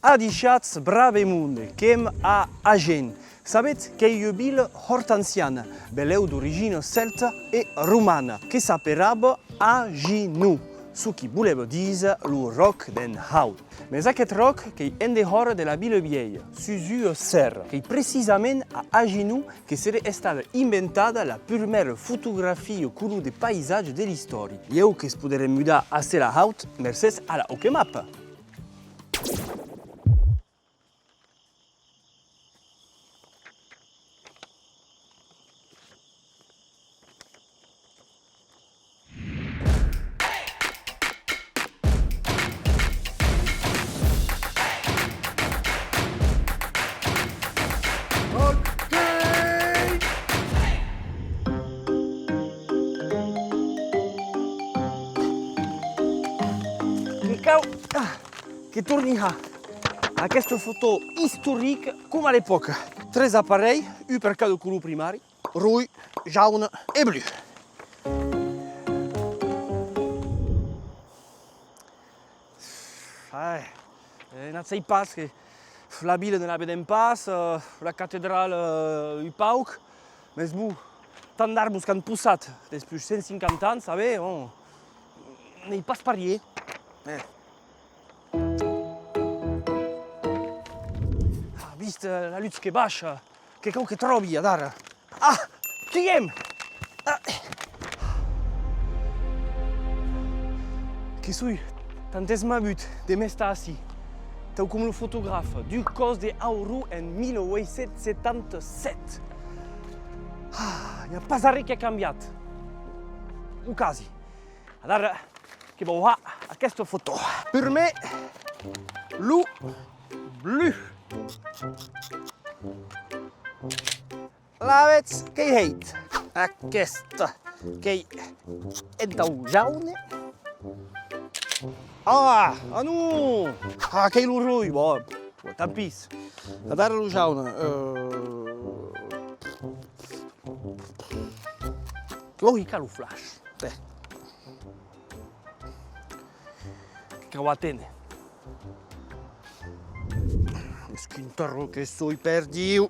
Adiciats bravemunde, kem a Agen. Sabet che è una ville hortensiana, beleu d'origine celta e romana, che s'appellava Aginu, ce qui voulait dire le roc den Haut. Mais aquest roc che è en dehors de la ville vieille, sus une serre, che precisament a Aginu che serait stata inventata la première photographie couleur des paysages de l'histoire. Eu che spodere muda a la Haut, mercés a la Okemap. Che torni a questa foto historique come all'epoca. 3 appareils, un per cada color primari, rouge, jaune e blu. Non sai pas che la ville ne la vedem pas, la cattedrale i pauc, mais bu, tant d'arbres qu'han poussat després 150 anys, sabe, n'hi pas parier. Vist la luce che baixă, che cau che trobi, dar. Triem! Che sui tantesma but de mesta assi, tau cum le fotografe du cos de Auru en 1877. N'hi ha pas arre che ha cambiat. O quasi. Dar, che vau a aquesta foto. Per me, lu blu. La veig che hi heit. Aquesta che è dau jaune. Nu! Che è lo rui, bo. Tampis. A dare lo jaune. Logica lo flash. Cauatene. Squintarro che soi perdiu.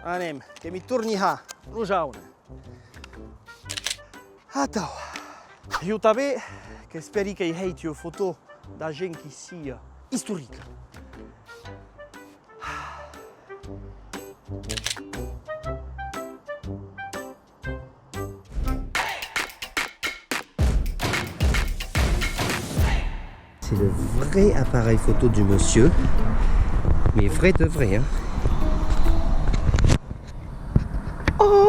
Anem, che mi torni a lo jaune. Atau. Io també che speri che heit una foto da gent che sia historica. C'est le vrai appareil photo du monsieur, mais vrai de vrai. Hein. Oh!